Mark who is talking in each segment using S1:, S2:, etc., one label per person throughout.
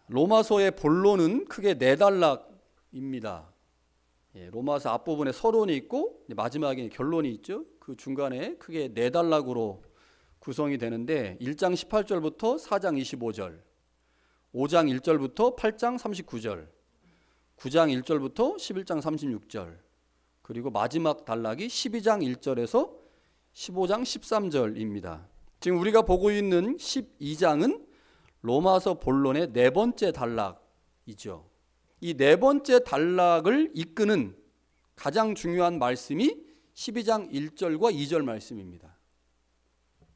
S1: 로마서의 본론은 크게 네 단락입니다. 로마서 앞부분에 서론이 있고 마지막에 결론이 있죠. 그 중간에 크게 네 단락으로 구성이 되는데 1장 18절부터 4장 25절, 5장 1절부터 8장 39절, 9장 1절부터 11장 36절, 그리고 마지막 단락이 12장 1절에서 15장 13절입니다. 지금 우리가 보고 있는 12장은 로마서 본론의 네 번째 단락이죠. 이 네 번째 단락을 이끄는 가장 중요한 말씀이 12장 1절과 2절 말씀입니다.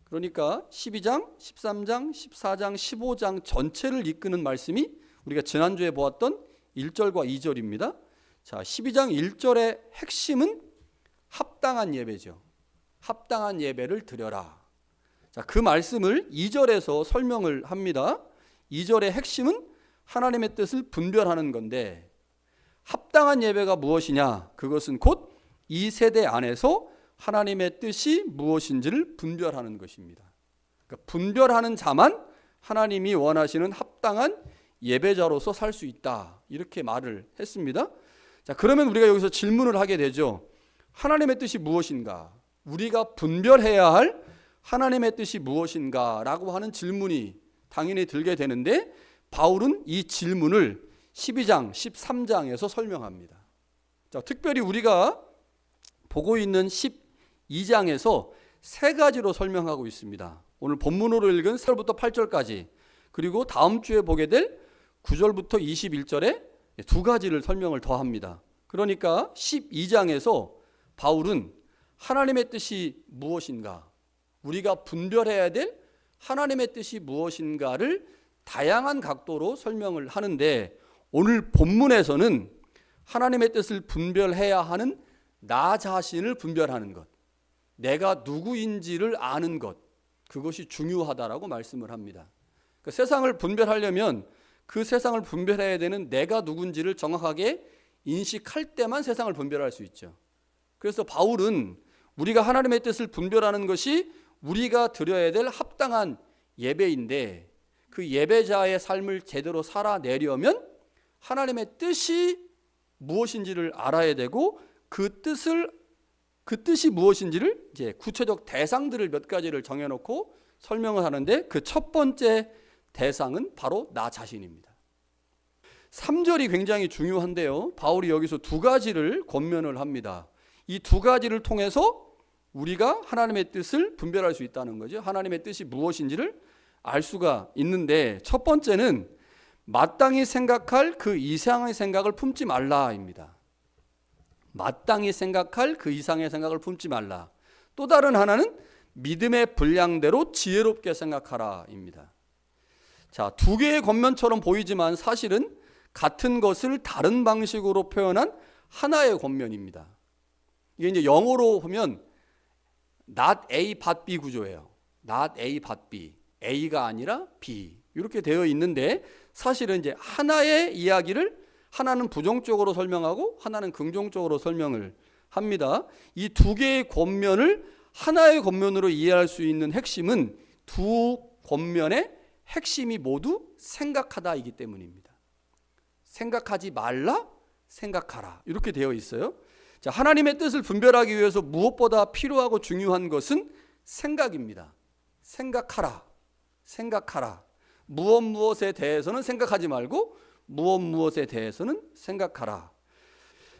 S1: 그러니까 12장, 13장, 14장, 15장 전체를 이끄는 말씀이 우리가 지난주에 보았던 1절과 2절입니다. 자, 12장 1절의 핵심은 합당한 예배죠. 합당한 예배를 드려라. 자, 그 말씀을 2절에서 설명을 합니다. 2절의 핵심은 하나님의 뜻을 분별하는 건데, 합당한 예배가 무엇이냐? 그것은 곧 이 세대 안에서 하나님의 뜻이 무엇인지를 분별하는 것입니다. 그러니까 분별하는 자만 하나님이 원하시는 합당한 예배자로서 살 수 있다, 이렇게 말을 했습니다. 자, 그러면 우리가 여기서 질문을 하게 되죠. 하나님의 뜻이 무엇인가? 우리가 분별해야 할 하나님의 뜻이 무엇인가? 라고 하는 질문이 당연히 들게 되는데, 바울은 이 질문을 12장, 13장에서 설명합니다. 자, 특별히 우리가 보고 있는 12장에서 세 가지로 설명하고 있습니다. 오늘 본문으로 읽은 4절부터 8절까지, 그리고 다음 주에 보게 될 9절부터 21절에 두 가지를 설명을 더합니다. 그러니까 12장에서 바울은 하나님의 뜻이 무엇인가, 우리가 분별해야 될 하나님의 뜻이 무엇인가를 다양한 각도로 설명을 하는데, 오늘 본문에서는 하나님의 뜻을 분별해야 하는 나 자신을 분별하는 것, 내가 누구인지를 아는 것, 그것이 중요하다라고 말씀을 합니다. 그러니까 세상을 분별하려면 그 세상을 분별해야 되는 내가 누군지를 정확하게 인식할 때만 세상을 분별할 수 있죠. 그래서 바울은 우리가 하나님의 뜻을 분별하는 것이 우리가 드려야 될 합당한 예배인데, 그 예배자의 삶을 제대로 살아내려면 하나님의 뜻이 무엇인지를 알아야 되고, 그 뜻이 무엇인지를 이제 구체적 대상들을 몇 가지를 정해놓고 설명을 하는데, 그 첫 번째 대상은 바로 나 자신입니다. 3절이 굉장히 중요한데요, 바울이 여기서 두 가지를 권면을 합니다. 이 두 가지를 통해서 우리가 하나님의 뜻을 분별할 수 있다는 거죠. 하나님의 뜻이 무엇인지를 알 수가 있는데, 첫 번째는 마땅히 생각할 그 이상의 생각을 품지 말라입니다. 마땅히 생각할 그 이상의 생각을 품지 말라. 또 다른 하나는 믿음의 분량대로 지혜롭게 생각하라입니다. 자, 두 개의 권면처럼 보이지만 사실은 같은 것을 다른 방식으로 표현한 하나의 권면입니다. 이게 이제 영어로 보면 not A but B 구조예요. not A but B, A가 아니라 B, 이렇게 되어 있는데, 사실은 이제 하나의 이야기를 하나는 부정적으로 설명하고 하나는 긍정적으로 설명을 합니다. 이 두 개의 권면을 하나의 권면으로 이해할 수 있는 핵심은 두 권면의 핵심이 모두 생각하다이기 때문입니다. 생각하지 말라, 생각하라, 이렇게 되어 있어요. 자, 하나님의 뜻을 분별하기 위해서 무엇보다 필요하고 중요한 것은 생각입니다. 생각하라, 생각하라. 무엇에 대해서는 생각하지 말고 무엇에 대해서는 생각하라.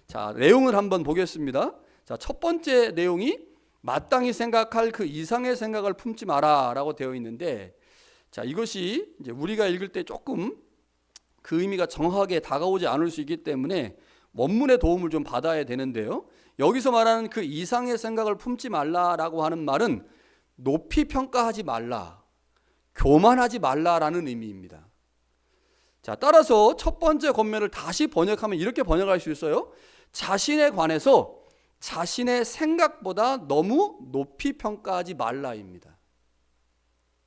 S1: 자, 내용을 한번 보겠습니다. 자, 첫 번째 내용이 마땅히 생각할 그 이상의 생각을 품지 마라라고 되어 있는데, 자, 이것이 이제 우리가 읽을 때 조금 그 의미가 정확하게 다가오지 않을 수 있기 때문에 원문의 도움을 좀 받아야 되는데요, 여기서 말하는 그 이상의 생각을 품지 말라라고 하는 말은 높이 평가하지 말라, 교만하지 말라라는 의미입니다. 자, 따라서 첫 번째 권면을 다시 번역하면 이렇게 번역할 수 있어요. 자신에 관해서 자신의 생각보다 너무 높이 평가하지 말라입니다.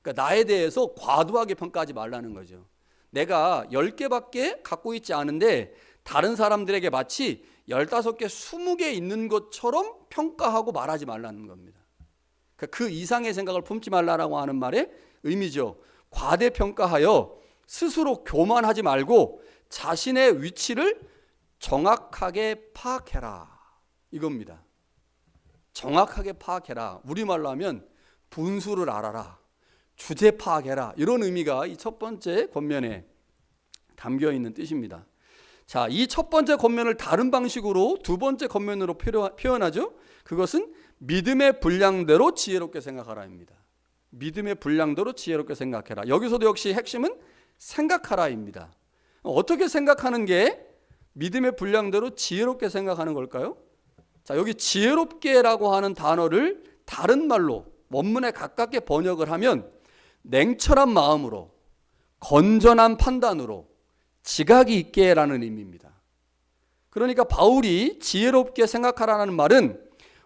S1: 그러니까 나에 대해서 과도하게 평가하지 말라는 거죠. 내가 10개밖에 갖고 있지 않은데 다른 사람들에게 마치 15개, 20개 있는 것처럼 평가하고 말하지 말라는 겁니다. 그 이상의 생각을 품지 말라라고 하는 말의 의미죠. 과대평가하여 스스로 교만하지 말고 자신의 위치를 정확하게 파악해라. 이겁니다. 정확하게 파악해라. 우리말로 하면 분수를 알아라. 주제 파악해라. 이런 의미가 이 첫 번째 권면에 담겨 있는 뜻입니다. 자, 이 첫 번째 권면을 다른 방식으로 두 번째 권면으로 표현하죠. 그것은 믿음의 분량대로 지혜롭게 생각하라입니다. 믿음의 분량대로 지혜롭게 생각해라. 여기서도 역시 핵심은 생각하라입니다. 어떻게 생각하는 게 믿음의 분량대로 지혜롭게 생각하는 걸까요? 자, 여기 지혜롭게라고 하는 단어를 다른 말로 원문에 가깝게 번역을 하면 냉철한 마음으로, 건전한 판단으로, 지각이 있게라는 의미입니다. 그러니까 바울이 지혜롭게 생각하라는 말은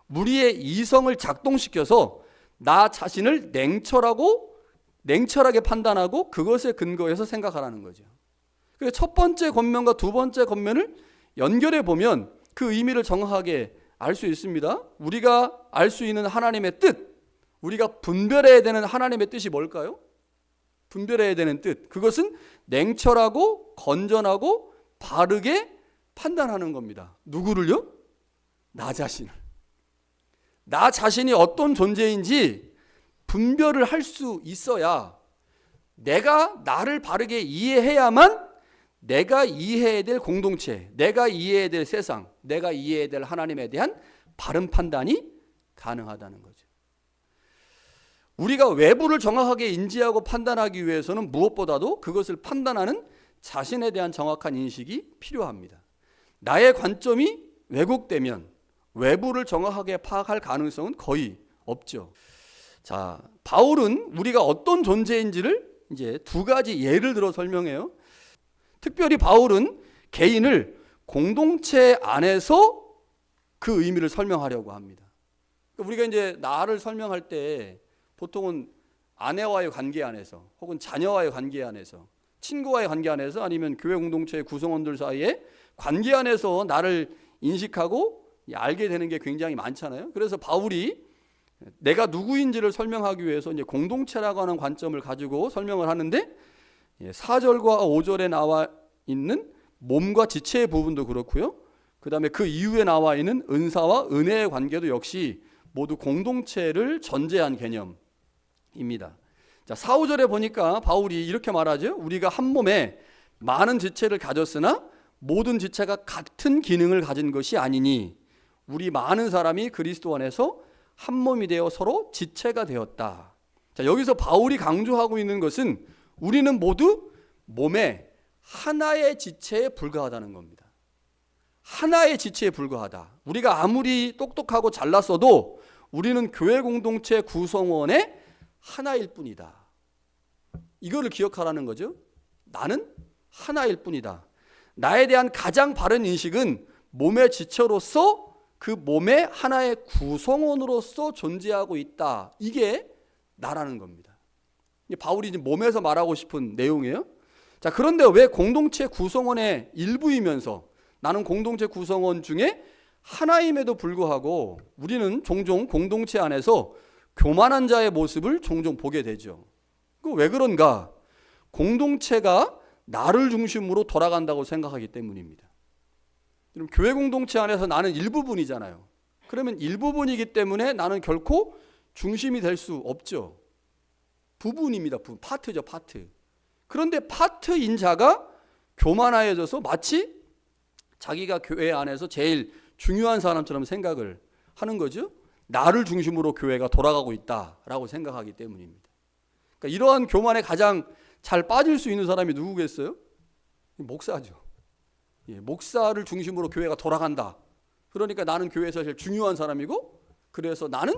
S1: 우리의 이성을 작동시켜서 나 자신을 냉철하게 판단하고 그것에 근거해서 생각하라는 거죠. 그래서 첫 번째 권면과 두 번째 권면을 연결해 보면 그 의미를 정확하게 알 수 있습니다. 우리가 알 수 있는 하나님의 뜻, 우리가 분별해야 되는 하나님의 뜻이 뭘까요? 분별해야 되는 뜻, 그것은 냉철하고 건전하고 바르게 판단하는 겁니다. 누구를요? 나 자신을. 나 자신이 어떤 존재인지 분별을 할 수 있어야 내가 나를 바르게 이해해야만 내가 이해해야 될 공동체, 내가 이해해야 될 세상, 내가 이해해야 될 하나님에 대한 바른 판단이 가능하다는 거죠. 우리가 외부를 정확하게 인지하고 판단하기 위해서는 무엇보다도 그것을 판단하는 자신에 대한 정확한 인식이 필요합니다. 나의 관점이 왜곡되면 외부를 정확하게 파악할 가능성은 거의 없죠. 자, 바울은 우리가 어떤 존재인지를 이제 두 가지 예를 들어 설명해요. 특별히 바울은 개인을 공동체 안에서 그 의미를 설명하려고 합니다. 우리가 이제 나를 설명할 때 보통은 아내와의 관계 안에서 혹은 자녀와의 관계 안에서 친구와의 관계 안에서 아니면 교회 공동체의 구성원들 사이의 관계 안에서 나를 인식하고 알게 되는 게 굉장히 많잖아요. 그래서 바울이 내가 누구인지를 설명하기 위해서 이제 공동체라고 하는 관점을 가지고 설명을 하는데 4절과 5절에 나와 있는 몸과 지체의 부분도 그렇고요. 그 다음에 그 이후에 나와 있는 은사와 은혜의 관계도 역시 모두 공동체를 전제한 개념입니다. 자, 4, 5절에 보니까 바울이 이렇게 말하죠. 우리가 한 몸에 많은 지체를 가졌으나 모든 지체가 같은 기능을 가진 것이 아니니 우리 많은 사람이 그리스도 안에서 한 몸이 되어 서로 지체가 되었다. 자, 여기서 바울이 강조하고 있는 것은 우리는 모두 몸의 하나의 지체에 불과하다는 겁니다. 하나의 지체에 불과하다. 우리가 아무리 똑똑하고 잘났어도 우리는 교회 공동체 구성원의 하나일 뿐이다. 이거를 기억하라는 거죠. 나는 하나일 뿐이다. 나에 대한 가장 바른 인식은 몸의 지체로서 그 몸의 하나의 구성원으로서 존재하고 있다. 이게 나라는 겁니다. 바울이 지금 몸에서 말하고 싶은 내용이에요. 자, 그런데 왜 공동체 구성원의 일부이면서 나는 공동체 구성원 중에 하나임에도 불구하고 우리는 종종 공동체 안에서 교만한 자의 모습을 종종 보게 되죠. 왜 그런가? 공동체가 나를 중심으로 돌아간다고 생각하기 때문입니다. 그럼 교회 공동체 안에서 나는 일부분이잖아요. 그러면 일부분이기 때문에 나는 결코 중심이 될 수 없죠. 부분입니다. 부분. 파트죠, 파트. 그런데 파트인 자가 교만하여져서 마치 자기가 교회 안에서 제일 중요한 사람처럼 생각을 하는 거죠. 나를 중심으로 교회가 돌아가고 있다라고 생각하기 때문입니다. 그러니까 이러한 교만에 가장 잘 빠질 수 있는 사람이 누구겠어요? 목사죠. 목사를 중심으로 교회가 돌아간다. 그러니까 나는 교회에서 제일 중요한 사람이고 그래서 나는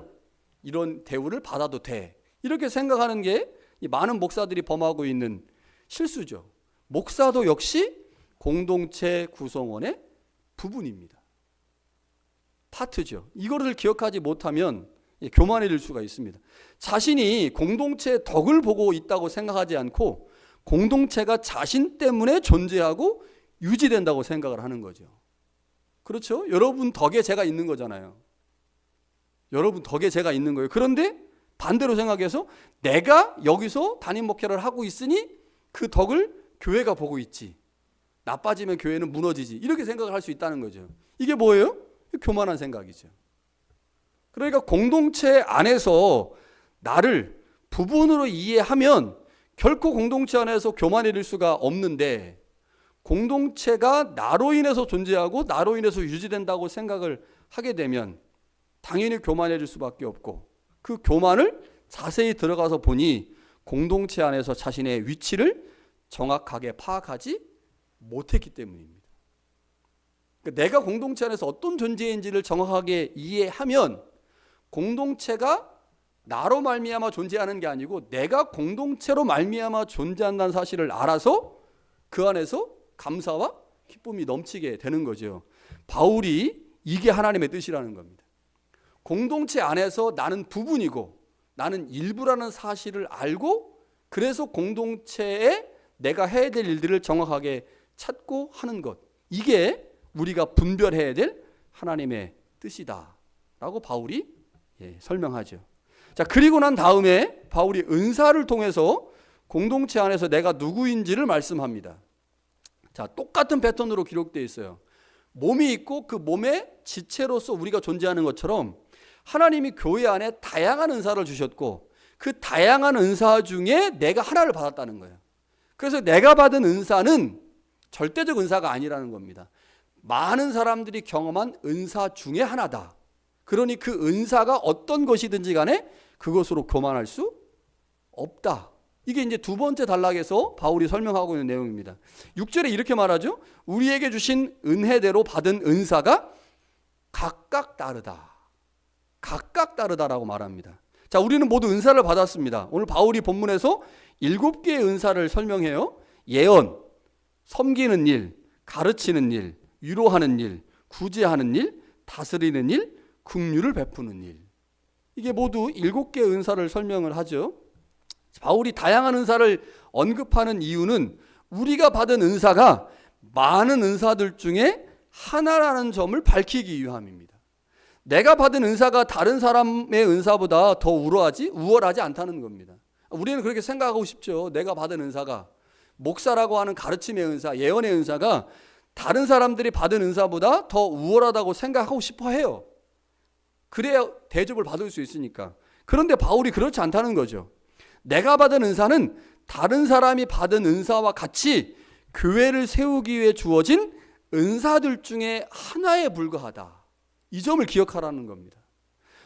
S1: 이런 대우를 받아도 돼. 이렇게 생각하는 게 많은 목사들이 범하고 있는 실수죠. 목사도 역시 공동체 구성원의 부분입니다. 파트죠. 이거를 기억하지 못하면 교만해질 수가 있습니다. 자신이 공동체의 덕을 보고 있다고 생각하지 않고 공동체가 자신 때문에 존재하고 유지된다고 생각을 하는 거죠. 그렇죠? 여러분 덕에 제가 있는 거잖아요. 여러분 덕에 제가 있는 거예요. 그런데 반대로 생각해서 내가 여기서 담임 목회를 하고 있으니 그 덕을 교회가 보고 있지. 나빠지면 교회는 무너지지. 이렇게 생각을 할 수 있다는 거죠. 이게 뭐예요? 교만한 생각이죠. 그러니까 공동체 안에서 나를 부분으로 이해하면 결코 공동체 안에서 교만해질 수가 없는데, 공동체가 나로 인해서 존재하고 나로 인해서 유지된다고 생각을 하게 되면 당연히 교만해질 수밖에 없고, 그 교만을 자세히 들어가서 보니 공동체 안에서 자신의 위치를 정확하게 파악하지 못했기 때문입니다. 그러니까 내가 공동체 안에서 어떤 존재인지를 정확하게 이해하면 공동체가 나로 말미암아 존재하는 게 아니고 내가 공동체로 말미암아 존재한다는 사실을 알아서 그 안에서 감사와 기쁨이 넘치게 되는 거죠. 바울이 이게 하나님의 뜻이라는 겁니다. 공동체 안에서 나는 부분이고 나는 일부라는 사실을 알고, 그래서 공동체에 내가 해야 될 일들을 정확하게 찾고 하는 것, 이게 우리가 분별해야 될 하나님의 뜻이다 라고 바울이 설명하죠. 자, 그리고 난 다음에 바울이 은사를 통해서 공동체 안에서 내가 누구인지를 말씀합니다. 자, 똑같은 패턴으로 기록되어 있어요. 몸이 있고 그 몸의 지체로서 우리가 존재하는 것처럼 하나님이 교회 안에 다양한 은사를 주셨고 그 다양한 은사 중에 내가 하나를 받았다는 거예요. 그래서 내가 받은 은사는 절대적 은사가 아니라는 겁니다. 많은 사람들이 경험한 은사 중에 하나다. 그러니 그 은사가 어떤 것이든지 간에 그것으로 교만할 수 없다. 이게 이제 두 번째 단락에서 바울이 설명하고 있는 내용입니다. 6절에 이렇게 말하죠. 우리에게 주신 은혜대로 받은 은사가 각각 다르다. 각각 다르다라고 말합니다. 자, 우리는 모두 은사를 받았습니다. 오늘 바울이 본문에서 7개의 은사를 설명해요. 예언, 섬기는 일, 가르치는 일, 위로하는 일, 구제하는 일, 다스리는 일, 긍휼을 베푸는 일. 이게 모두 7개의 은사를 설명을 하죠. 바울이 다양한 은사를 언급하는 이유는 우리가 받은 은사가 많은 은사들 중에 하나라는 점을 밝히기 위함입니다. 내가 받은 은사가 다른 사람의 은사보다 더 우월하지 않다는 겁니다. 우리는 그렇게 생각하고 싶죠. 내가 받은 은사가, 목사라고 하는 가르침의 은사, 예언의 은사가 다른 사람들이 받은 은사보다 더 우월하다고 생각하고 싶어 해요. 그래야 대접을 받을 수 있으니까. 그런데 바울이 그렇지 않다는 거죠. 내가 받은 은사는 다른 사람이 받은 은사와 같이 교회를 세우기 위해 주어진 은사들 중에 하나에 불과하다. 이 점을 기억하라는 겁니다.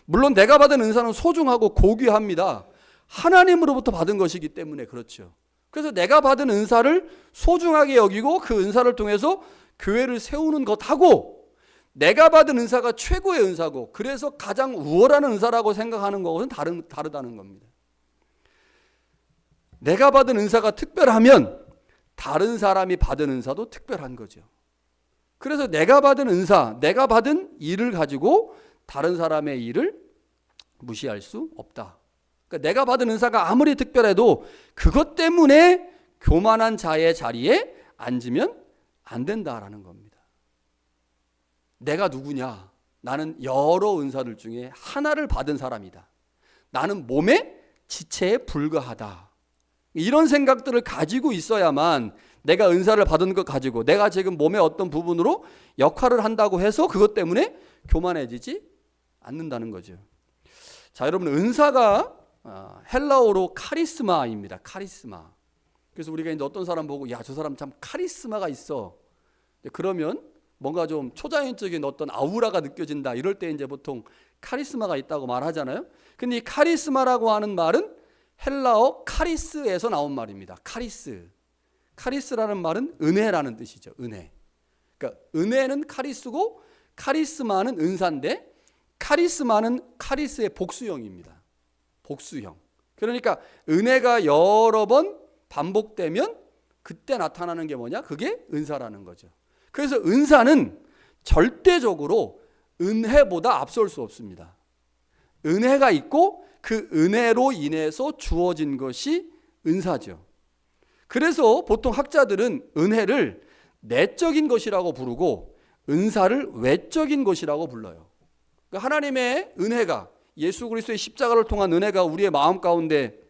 S1: 물론 내가 받은 은사는 소중하고 고귀합니다. 하나님으로부터 받은 것이기 때문에 그렇죠. 그래서 내가 받은 은사를 소중하게 여기고 그 은사를 통해서 교회를 세우는 것하고, 내가 받은 은사가 최고의 은사고 그래서 가장 우월한 은사라고 생각하는 것은 다르다는 겁니다. 내가 받은 은사가 특별하면 다른 사람이 받은 은사도 특별한 거죠. 그래서 내가 받은 은사, 내가 받은 일을 가지고 다른 사람의 일을 무시할 수 없다. 그러니까 내가 받은 은사가 아무리 특별해도 그것 때문에 교만한 자의 자리에 앉으면 안 된다라는 겁니다. 내가 누구냐? 나는 여러 은사들 중에 하나를 받은 사람이다. 나는 몸의 지체에 불과하다. 이런 생각들을 가지고 있어야만 내가 은사를 받은 것 가지고 내가 지금 몸의 어떤 부분으로 역할을 한다고 해서 그것 때문에 교만해지지 않는다는 거죠. 자, 여러분, 은사가 헬라어로 카리스마입니다. 카리스마. 그래서 우리가 이제 어떤 사람 보고 야, 저 사람 참 카리스마가 있어. 그러면 뭔가 좀 초자연적인 어떤 아우라가 느껴진다. 이럴 때 이제 보통 카리스마가 있다고 말하잖아요. 근데 이 카리스마라고 하는 말은 헬라어 카리스에서 나온 말입니다. 카리스. 카리스라는 말은 은혜라는 뜻이죠. 은혜. 그러니까 은혜는 카리스고 카리스마는 은사인데 카리스마는 카리스의 복수형입니다. 복수형. 그러니까 은혜가 여러 번 반복되면 그때 나타나는 게 뭐냐? 그게 은사라는 거죠. 그래서 은사는 절대적으로 은혜보다 앞설 수 없습니다. 은혜가 있고 그 은혜로 인해서 주어진 것이 은사죠. 그래서 보통 학자들은 은혜를 내적인 것이라고 부르고 은사를 외적인 것이라고 불러요. 그러니까 하나님의 은혜가, 예수 그리스도의 십자가를 통한 은혜가 우리의 마음 가운데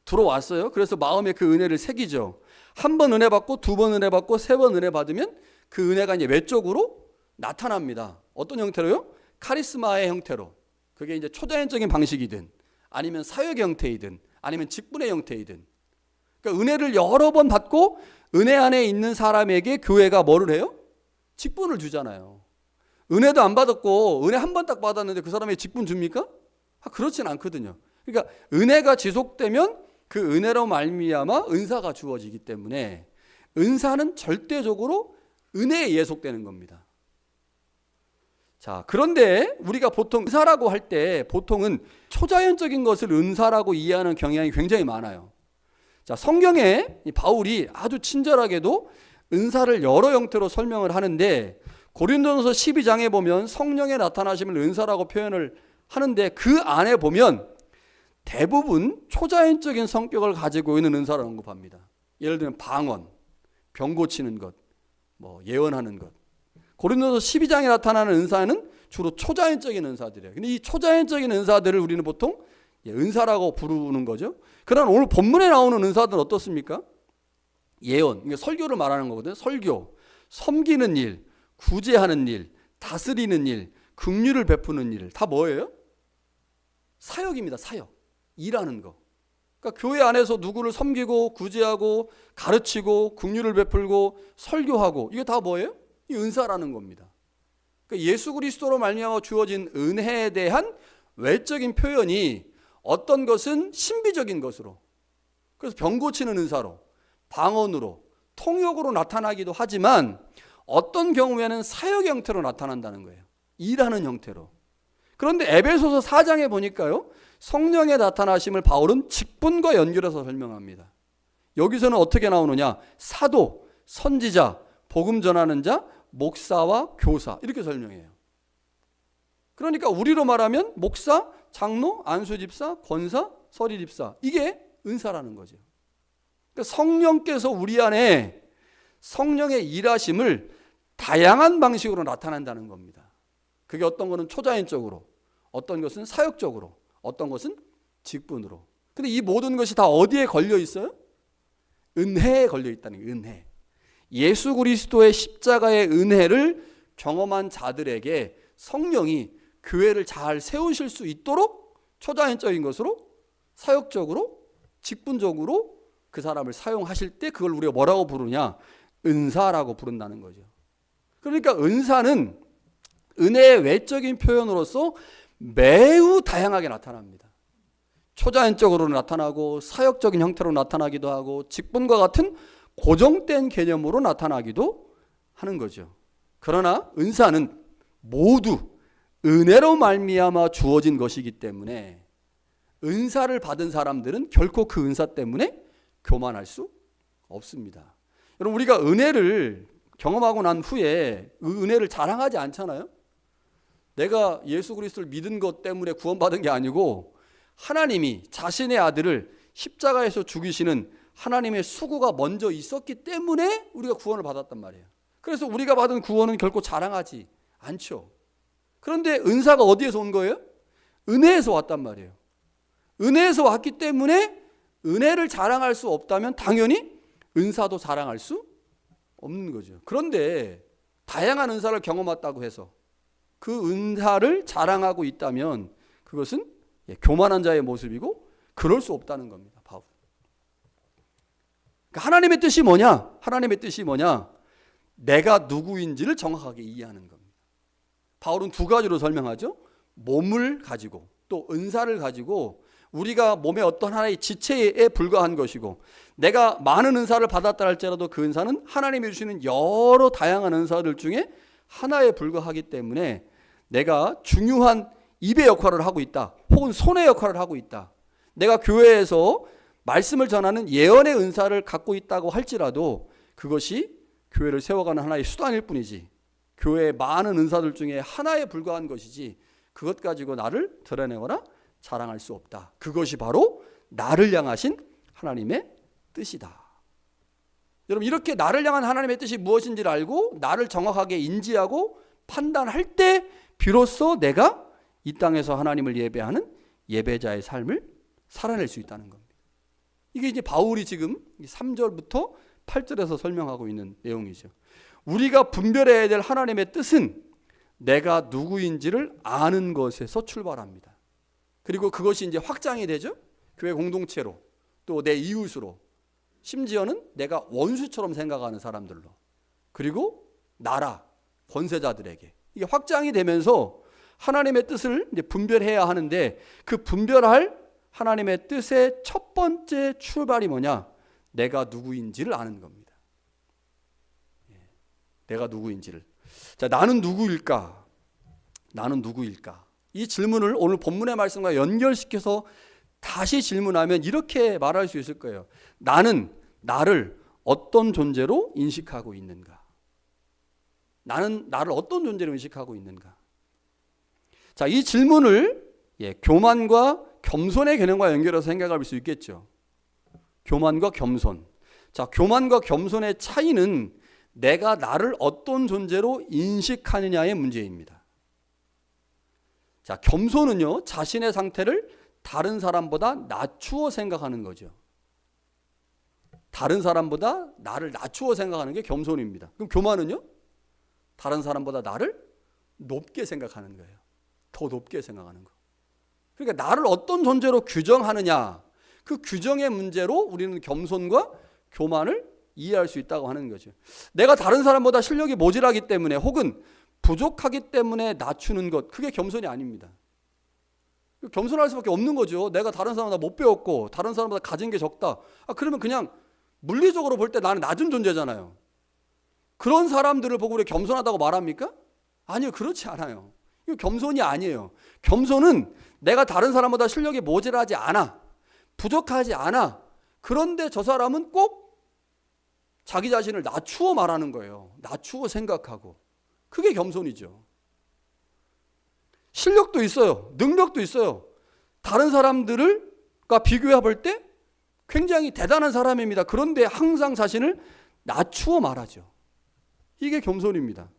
S1: 들어왔어요. 그래서 마음에 그 은혜를 새기죠. 한 번 은혜 받고, 두 번 은혜 받고, 세 번 은혜 받으면 그 은혜가 이제 외적으로 나타납니다. 어떤 형태로요? 카리스마의 형태로. 그게 이제 초자연적인 방식이든, 아니면 사역의 형태이든, 아니면 직분의 형태이든. 그러니까 은혜를 여러 번 받고 은혜 안에 있는 사람에게 교회가 뭐를 해요? 직분을 주잖아요. 은혜도 안 받았고 은혜 한 번 딱 받았는데 그 사람에게 직분 줍니까? 그렇진 않거든요. 그러니까 은혜가 지속되면 그 은혜로 말미암아 은사가 주어지기 때문에 은사는 절대적으로 은혜에 예속되는 겁니다. 자, 그런데 우리가 보통 은사라고 할 때 보통은 초자연적인 것을 은사라고 이해하는 경향이 굉장히 많아요. 자, 성경에 바울이 아주 친절하게도 은사를 여러 형태로 설명을 하는데, 고린도전서 12장에 보면 성령의 나타나심을 은사라고 표현을 하는데, 그 안에 보면 대부분 초자연적인 성격을 가지고 있는 은사를 언급합니다. 예를 들면 방언, 병 고치는 것, 예언하는 것. 고린도전서 12장에 나타나는 은사는 주로 초자연적인 은사들이에요. 근데 이 초자연적인 은사들을 우리는 보통 은사라고 부르는 거죠. 그러나 오늘 본문에 나오는 은사들은 어떻습니까? 예언, 그러니까 설교를 말하는 거거든요. 설교, 섬기는 일, 구제하는 일, 다스리는 일, 긍휼을 베푸는 일, 다 뭐예요? 사역입니다. 사역, 일하는 거. 그러니까 교회 안에서 누구를 섬기고 구제하고 가르치고 긍휼을 베풀고 설교하고, 이게 다 뭐예요? 이 은사라는 겁니다. 그러니까 예수 그리스도로 말미암아 주어진 은혜에 대한 외적인 표현이 어떤 것은 신비적인 것으로, 그래서 병 고치는 은사로, 방언으로, 통역으로 나타나기도 하지만 어떤 경우에는 사역 형태로 나타난다는 거예요. 일하는 형태로. 그런데 에베소서 4장에 보니까요, 성령의 나타나심을 바울은 직분과 연결해서 설명합니다. 여기서는 어떻게 나오느냐? 사도, 선지자, 복음 전하는 자, 목사와 교사, 이렇게 설명해요. 그러니까 우리로 말하면 목사, 장로, 안수집사, 권사, 서리집사, 이게 은사라는 거죠. 그러니까 성령께서 우리 안에 성령의 일하심을 다양한 방식으로 나타난다는 겁니다. 그게 어떤 것은 초자연적으로, 어떤 것은 사역적으로, 어떤 것은 직분으로. 근데 이 모든 것이 다 어디에 걸려 있어요? 은혜에 걸려 있다는 거예요. 은혜. 예수 그리스도의 십자가의 은혜를 경험한 자들에게 성령이 교회를 잘 세우실 수 있도록 초자연적인 것으로, 사역적으로, 직분적으로 그 사람을 사용하실 때 그걸 우리가 뭐라고 부르냐? 은사라고 부른다는 거죠. 그러니까 은사는 은혜의 외적인 표현으로서 매우 다양하게 나타납니다. 초자연적으로 나타나고 사역적인 형태로 나타나기도 하고 직분과 같은 고정된 개념으로 나타나기도 하는 거죠. 그러나 은사는 모두 은혜로 말미암아 주어진 것이기 때문에 은사를 받은 사람들은 결코 그 은사 때문에 교만할 수 없습니다. 여러분, 우리가 은혜를 경험하고 난 후에 은혜를 자랑하지 않잖아요. 내가 예수 그리스도를 믿은 것 때문에 구원받은 게 아니고 하나님이 자신의 아들을 십자가에서 죽이시는 하나님의 수고가 먼저 있었기 때문에 우리가 구원을 받았단 말이에요. 그래서 우리가 받은 구원은 결코 자랑하지 않죠. 그런데 은사가 어디에서 온 거예요? 은혜에서 왔단 말이에요. 은혜에서 왔기 때문에 은혜를 자랑할 수 없다면 당연히 은사도 자랑할 수 없는 거죠. 그런데 다양한 은사를 경험했다고 해서 그 은사를 자랑하고 있다면 그것은 교만한 자의 모습이고 그럴 수 없다는 겁니다. 바울. 그러니까 하나님의 뜻이 뭐냐? 하나님의 뜻이 뭐냐? 내가 누구인지를 정확하게 이해하는 겁니다. 바울은 두 가지로 설명하죠. 몸을 가지고 또 은사를 가지고 우리가 몸의 어떤 하나의 지체에 불과한 것이고, 내가 많은 은사를 받았다 할지라도 그 은사는 하나님이 주시는 여러 다양한 은사들 중에 하나에 불과하기 때문에 내가 중요한 입의 역할을 하고 있다, 혹은 손의 역할을 하고 있다, 내가 교회에서 말씀을 전하는 예언의 은사를 갖고 있다고 할지라도 그것이 교회를 세워가는 하나의 수단일 뿐이지 교회의 많은 은사들 중에 하나에 불과한 것이지 그것 가지고 나를 드러내거나 자랑할 수 없다. 그것이 바로 나를 향하신 하나님의 뜻이다. 여러분, 이렇게 나를 향한 하나님의 뜻이 무엇인지를 알고 나를 정확하게 인지하고 판단할 때 비로소 내가 이 땅에서 하나님을 예배하는 예배자의 삶을 살아낼 수 있다는 겁니다. 이게 이제 바울이 지금 3절부터 8절에서 설명하고 있는 내용이죠. 우리가 분별해야 될 하나님의 뜻은 내가 누구인지를 아는 것에서 출발합니다. 그리고 그것이 이제 확장이 되죠. 교회 공동체로, 또 내 이웃으로, 심지어는 내가 원수처럼 생각하는 사람들로, 그리고 나라, 권세자들에게 이게 확장이 되면서 하나님의 뜻을 이제 분별해야 하는데, 그 분별할 하나님의 뜻의 첫 번째 출발이 뭐냐? 내가 누구인지를 아는 겁니다. 내가 누구인지를. 자, 나는 누구일까? 나는 누구일까? 이 질문을 오늘 본문의 말씀과 연결시켜서 다시 질문하면 이렇게 말할 수 있을 거예요. 나는 나를 어떤 존재로 인식하고 있는가? 나는 나를 어떤 존재로 인식하고 있는가? 자, 이 질문을 교만과 겸손의 개념과 연결해서 생각할 수 있겠죠. 교만과 겸손. 자, 교만과 겸손의 차이는 내가 나를 어떤 존재로 인식하느냐의 문제입니다. 자, 겸손은요, 자신의 상태를 다른 사람보다 낮추어 생각하는 거죠. 다른 사람보다 나를 낮추어 생각하는 게 겸손입니다. 그럼 교만은요, 다른 사람보다 나를 높게 생각하는 거예요. 더 높게 생각하는 거. 그러니까 나를 어떤 존재로 규정하느냐, 그 규정의 문제로 우리는 겸손과 교만을 이해할 수 있다고 하는 거죠. 내가 다른 사람보다 실력이 모자라기 때문에 혹은 부족하기 때문에 낮추는 것, 그게 겸손이 아닙니다. 겸손할 수밖에 없는 거죠. 내가 다른 사람보다 못 배웠고 다른 사람보다 가진 게 적다. 그러면 그냥 물리적으로 볼 때 나는 낮은 존재잖아요. 그런 사람들을 보고 우리 겸손하다고 말합니까? 아니요, 그렇지 않아요. 이거 겸손이 아니에요. 겸손은 내가 다른 사람보다 실력이 모자라지 않아, 부족하지 않아. 그런데 저 사람은 꼭 자기 자신을 낮추어 말하는 거예요. 낮추어 생각하고. 그게 겸손이죠. 실력도 있어요. 능력도 있어요. 다른 사람들과 비교해 볼 때 굉장히 대단한 사람입니다. 그런데 항상 자신을 낮추어 말하죠. 이게 겸손입니다.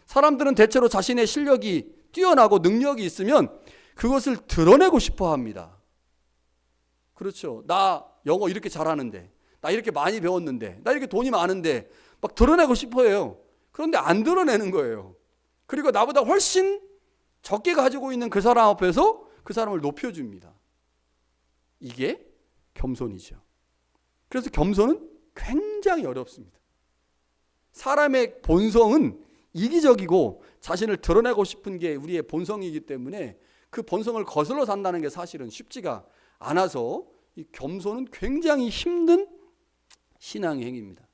S1: 사람들은 대체로 자신의 실력이 뛰어나고 능력이 있으면 그것을 드러내고 싶어 합니다. 그렇죠. 나 영어 이렇게 잘하는데, 나 이렇게 많이 배웠는데, 나 이렇게 돈이 많은데 막 드러내고 싶어 해요. 그런데 안 드러내는 거예요. 그리고 나보다 훨씬 적게 가지고 있는 그 사람 앞에서 그 사람을 높여줍니다. 이게 겸손이죠. 그래서 겸손은 굉장히 어렵습니다. 사람의 본성은 이기적이고 자신을 드러내고 싶은 게 우리의 본성이기 때문에 그 본성을 거슬러 산다는 게 사실은 쉽지가 않아서 이 겸손은 굉장히 힘든 신앙의 행위입니다.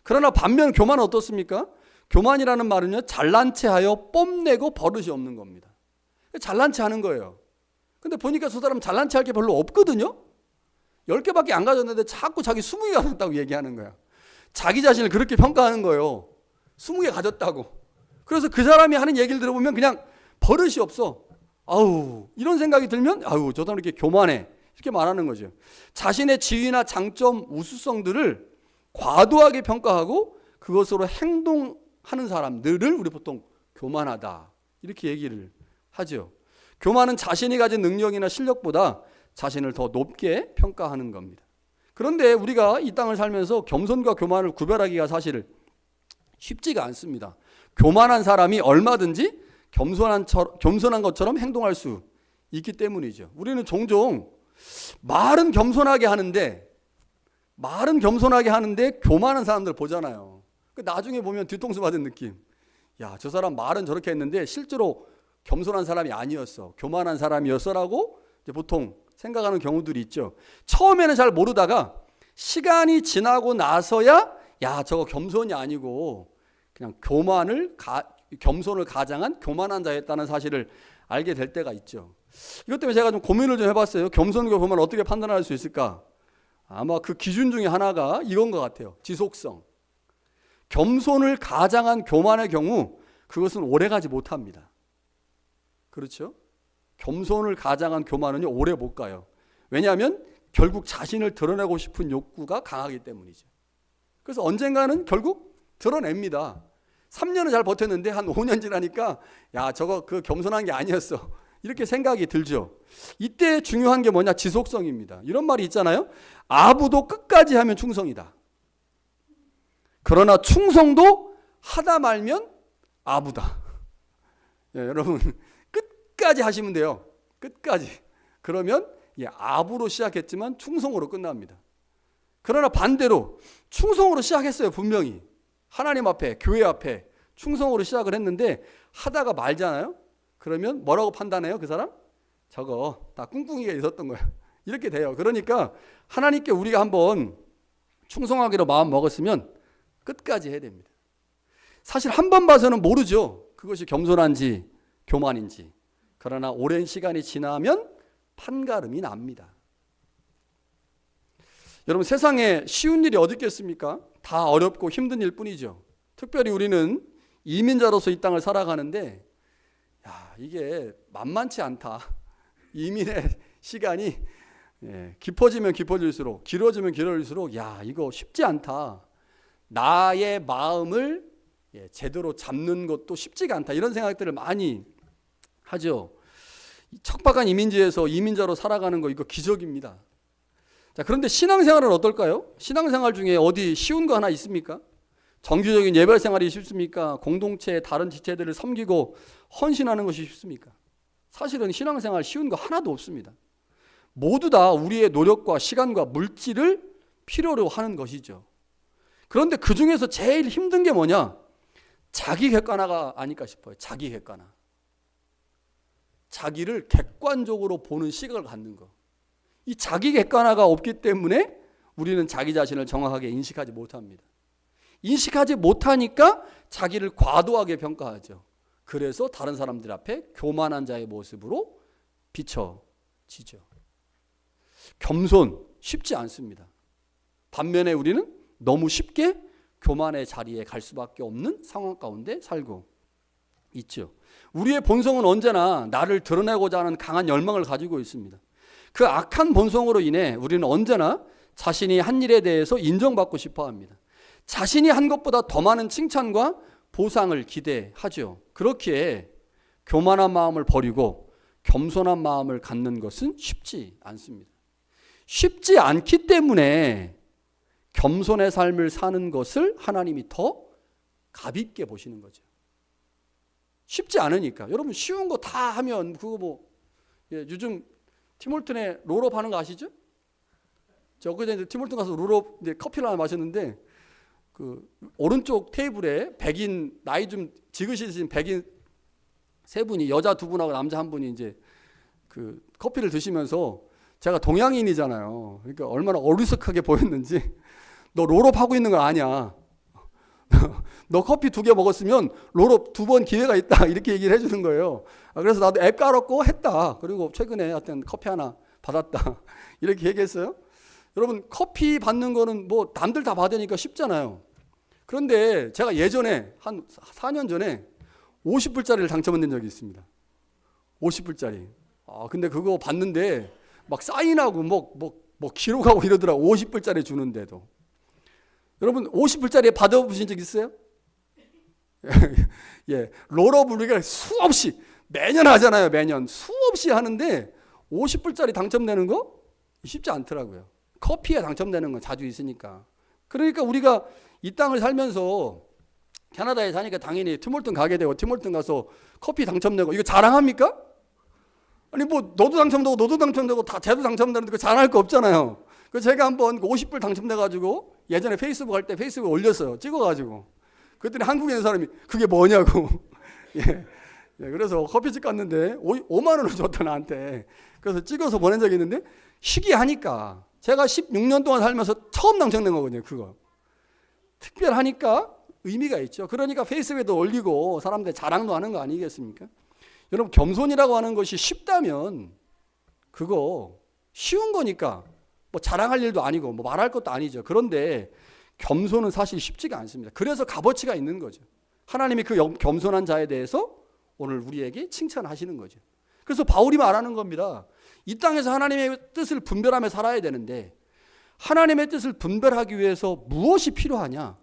S1: 그러나 반면 교만은 어떻습니까? 교만이라는 말은요, 잘난 체하여 뽐내고 버릇이 없는 겁니다. 잘난 체하는 거예요. 근데 보니까 저 사람 잘난 체할 게 별로 없거든요. 10개밖에 안 가졌는데 자꾸 자기 20개 가졌다고 얘기하는 거야. 자기 자신을 그렇게 평가하는 거예요. 20개 가졌다고. 그래서 그 사람이 하는 얘기를 들어보면 그냥 버릇이 없어. 아우, 이런 생각이 들면 아우, 저 사람 이렇게 교만해. 이렇게 말하는 거죠. 자신의 지위나 장점, 우수성들을 과도하게 평가하고 그것으로 행동하는 사람들을 우리 보통 교만하다, 이렇게 얘기를 하죠. 교만은 자신이 가진 능력이나 실력보다 자신을 더 높게 평가하는 겁니다. 그런데 우리가 이 땅을 살면서 겸손과 교만을 구별하기가 사실 쉽지가 않습니다. 교만한 사람이 얼마든지 겸손한 것처럼 행동할 수 있기 때문이죠. 우리는 종종 말은 겸손하게 하는데 교만한 사람들 보잖아요. 나중에 보면 뒤통수 맞은 느낌. 야, 저 사람 말은 저렇게 했는데 실제로 겸손한 사람이 아니었어, 교만한 사람이었어라고 이제 보통 생각하는 경우들이 있죠. 처음에는 잘 모르다가 시간이 지나고 나서야 야, 저거 겸손이 아니고 그냥 겸손을 가장한 교만한 자였다는 사실을 알게 될 때가 있죠. 이것 때문에 제가 좀 고민을 좀 해봤어요. 겸손과 교만을 어떻게 판단할 수 있을까? 아마 그 기준 중에 하나가 이건 것 같아요. 지속성. 겸손을 가장한 교만의 경우 그것은 오래가지 못합니다. 그렇죠? 겸손을 가장한 교만은요, 오래 못 가요. 왜냐하면 결국 자신을 드러내고 싶은 욕구가 강하기 때문이죠. 그래서 언젠가는 결국 드러냅니다. 3년은 잘 버텼는데 한 5년 지나니까 야, 저거 그 겸손한 게 아니었어, 이렇게 생각이 들죠. 이때 중요한 게 뭐냐? 지속성입니다. 이런 말이 있잖아요. 아부도 끝까지 하면 충성이다. 그러나 충성도 하다 말면 아부다. 예, 여러분 끝까지 하시면 돼요. 끝까지. 그러면 아부로 시작했지만 충성으로 끝납니다. 그러나 반대로 충성으로 시작했어요. 분명히 하나님 앞에, 교회 앞에 충성으로 시작을 했는데 하다가 말잖아요. 그러면 뭐라고 판단해요? 그 사람? 저거 다 꿍꿍이가 있었던 거야. 이렇게 돼요. 그러니까 하나님께 우리가 한번 충성하기로 마음 먹었으면 끝까지 해야 됩니다. 사실 한 번 봐서는 모르죠. 그것이 겸손한지 교만인지. 그러나 오랜 시간이 지나면 판가름이 납니다. 여러분 세상에 쉬운 일이 어디 있겠습니까? 다 어렵고 힘든 일 뿐이죠. 특별히 우리는 이민자로서 이 땅을 살아가는데 이게 만만치 않다. 이민의 시간이 깊어지면 깊어질수록 길어지면 길어질수록 이거 쉽지 않다. 나의 마음을 제대로 잡는 것도 쉽지가 않다. 이런 생각들을 많이 하죠. 척박한 이민지에서 이민자로 살아가는 거 이거 기적입니다. 자, 그런데 신앙생활은 어떨까요? 신앙생활 중에 어디 쉬운 거 하나 있습니까? 정규적인 예배 생활이 쉽습니까? 공동체의 다른 지체들을 섬기고 헌신하는 것이 쉽습니까? 사실은 신앙생활 쉬운 거 하나도 없습니다. 모두 다 우리의 노력과 시간과 물질을 필요로 하는 것이죠. 그런데 그 중에서 제일 힘든 게 뭐냐? 자기 객관화가 아닐까 싶어요. 자기 객관화. 자기를 객관적으로 보는 시각을 갖는 거. 이 자기 객관화가 없기 때문에 우리는 자기 자신을 정확하게 인식하지 못합니다. 인식하지 못하니까 자기를 과도하게 평가하죠. 그래서 다른 사람들 앞에 교만한 자의 모습으로 비춰지죠. 겸손 쉽지 않습니다. 반면에 우리는 너무 쉽게 교만의 자리에 갈 수밖에 없는 상황 가운데 살고 있죠. 우리의 본성은 언제나 나를 드러내고자 하는 강한 열망을 가지고 있습니다. 그 악한 본성으로 인해 우리는 언제나 자신이 한 일에 대해서 인정받고 싶어 합니다. 자신이 한 것보다 더 많은 칭찬과 보상을 기대하죠. 그렇기에 교만한 마음을 버리고 겸손한 마음을 갖는 것은 쉽지 않습니다. 쉽지 않기 때문에 겸손의 삶을 사는 것을 하나님이 더 가볍게 보시는 거죠. 쉽지 않으니까. 여러분 쉬운 거 다 하면 그거 요즘 팀홀튼에 롤업 하는 거 아시죠? 저 엊그제 팀홀튼 가서 롤업 커피를 하나 마셨는데 그 오른쪽 테이블에 백인 나이 좀 지그시신 백인 세 분이 여자 두 분하고 남자 한 분이 이제 그 커피를 드시면서 제가 동양인이잖아요. 그러니까 얼마나 어리숙하게 보였는지 너 롤업 하고 있는 거 아냐? 너 커피 2개 먹었으면 롤업 2번 기회가 있다 이렇게 얘기를 해주는 거예요. 그래서 나도 앱 깔았고 했다. 그리고 최근에 하여튼 커피 하나 받았다 이렇게 얘기했어요. 여러분 커피 받는 거는 뭐 남들 다 받으니까 쉽잖아요. 그런데 제가 예전에 한 4년 전에 50불짜리를 당첨된 적이 있습니다. 50불짜리. 근데 그거 받는데 막 사인하고 뭐 기록하고 이러더라고. 50불짜리 주는데도. 여러분 50불짜리 받아보신 적 있어요? 예, 롤업 우리가 수없이 매년 하잖아요. 매년 수없이 하는데 50불짜리 당첨되는 거 쉽지 않더라고요. 커피에 당첨되는 건 자주 있으니까. 그러니까 우리가 이 땅을 살면서 캐나다에 사니까 당연히 팀홀튼 가게 되고 팀홀튼 가서 커피 당첨되고 이거 자랑합니까? 아니 뭐 너도 당첨되고 너도 당첨되고 다 쟤도 당첨되는데 그 자랑할 거 없잖아요. 그래서 제가 한번 50불 당첨돼가지고 예전에 페이스북 할 때 페이스북 올렸어요. 찍어가지고. 그랬더니 한국에 있는 사람이 그게 뭐냐고. 예. 그래서 커피집 갔는데 5만 원을 줬다 나한테. 그래서 찍어서 보낸 적이 있는데 희귀하니까 제가 16년 동안 살면서 처음 당첨된 거거든요. 그거. 특별하니까 의미가 있죠. 그러니까 페이스북에도 올리고 사람들 자랑도 하는 거 아니겠습니까? 여러분 겸손이라고 하는 것이 쉽다면 그거 쉬운 거니까 뭐 자랑할 일도 아니고 뭐 말할 것도 아니죠. 그런데 겸손은 사실 쉽지가 않습니다. 그래서 값어치가 있는 거죠. 하나님이 그 겸손한 자에 대해서 오늘 우리에게 칭찬하시는 거죠. 그래서 바울이 말하는 겁니다. 이 땅에서 하나님의 뜻을 분별하며 살아야 되는데 하나님의 뜻을 분별하기 위해서 무엇이 필요하냐?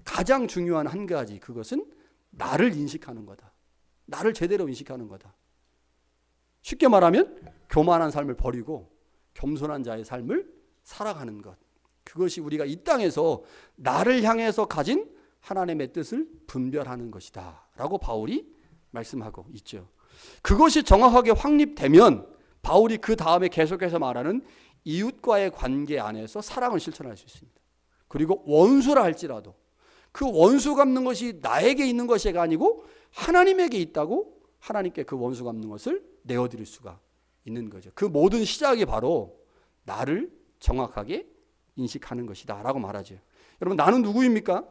S1: 가장 중요한 한 가지, 그것은 나를 인식하는 거다. 나를 제대로 인식하는 거다. 쉽게 말하면 교만한 삶을 버리고 겸손한 자의 삶을 살아가는 것. 그것이 우리가 이 땅에서 나를 향해서 가진 하나님의 뜻을 분별하는 것이다 라고 바울이 말씀하고 있죠. 그것이 정확하게 확립되면 바울이 그 다음에 계속해서 말하는 이웃과의 관계 안에서 사랑을 실천할 수 있습니다. 그리고 원수라 할지라도 그 원수 갚는 것이 나에게 있는 것이 아니고 하나님에게 있다고 하나님께 그 원수 갚는 것을 내어드릴 수가 있는 거죠. 그 모든 시작이 바로 나를 정확하게 인식하는 것이다 라고 말하죠. 여러분, 나는 누구입니까?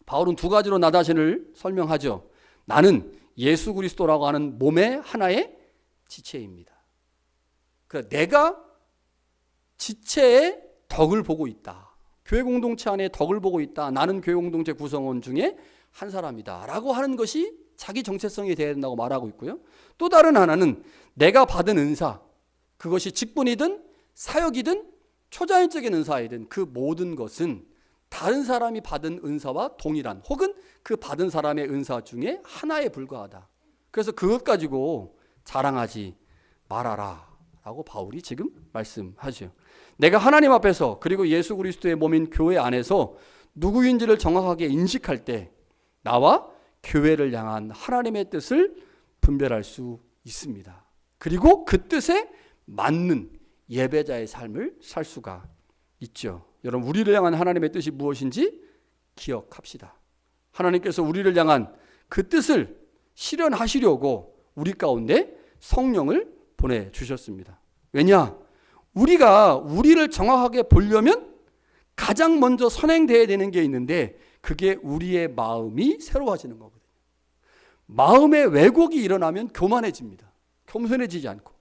S1: 바울은 두 가지로 나 자신을 설명하죠. 나는 예수 그리스도라고 하는 몸의 하나의 지체입니다. 그러니까 내가 지체의 덕을 보고 있다. 교회 공동체 안에 덕을 보고 있다. 나는 교회 공동체 구성원 중에 한 사람이다 라고 하는 것이 자기 정체성이 되어야 된다고 말하고 있고요. 또 다른 하나는 내가 받은 은사, 그것이 직분이든 사역이든 초자연적인 은사이든 그 모든 것은 다른 사람이 받은 은사와 동일한 혹은 그 받은 사람의 은사 중에 하나에 불과하다. 그래서 그것 가지고 자랑하지 말아라 라고 바울이 지금 말씀하죠. 내가 하나님 앞에서 그리고 예수 그리스도의 몸인 교회 안에서 누구인지를 정확하게 인식할 때 나와 교회를 향한 하나님의 뜻을 분별할 수 있습니다. 그리고 그 뜻에 맞는 예배자의 삶을 살 수가 있죠. 여러분, 우리를 향한 하나님의 뜻이 무엇인지 기억합시다. 하나님께서 우리를 향한 그 뜻을 실현하시려고 우리 가운데 성령을 보내주셨습니다. 왜냐? 우리가 우리를 정확하게 보려면 가장 먼저 선행되어야 되는 게 있는데 그게 우리의 마음이 새로워지는 거거든요. 마음의 왜곡이 일어나면 교만해집니다. 겸손해지지 않고.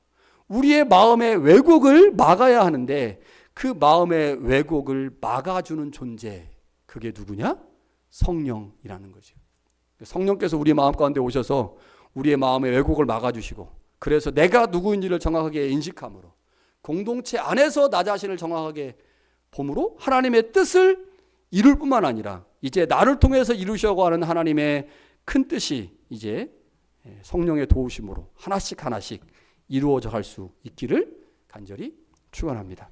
S1: 우리의 마음의 왜곡을 막아야 하는데 그 마음의 왜곡을 막아주는 존재, 그게 누구냐? 성령이라는 거죠. 성령께서 우리 마음 가운데 오셔서 우리의 마음의 왜곡을 막아주시고, 그래서 내가 누구인지를 정확하게 인식함으로 공동체 안에서 나 자신을 정확하게 봄으로 하나님의 뜻을 이룰 뿐만 아니라 이제 나를 통해서 이루시려고 하는 하나님의 큰 뜻이 이제 성령의 도우심으로 하나씩 하나씩 이루어져 갈 수 있기를 간절히 축원합니다.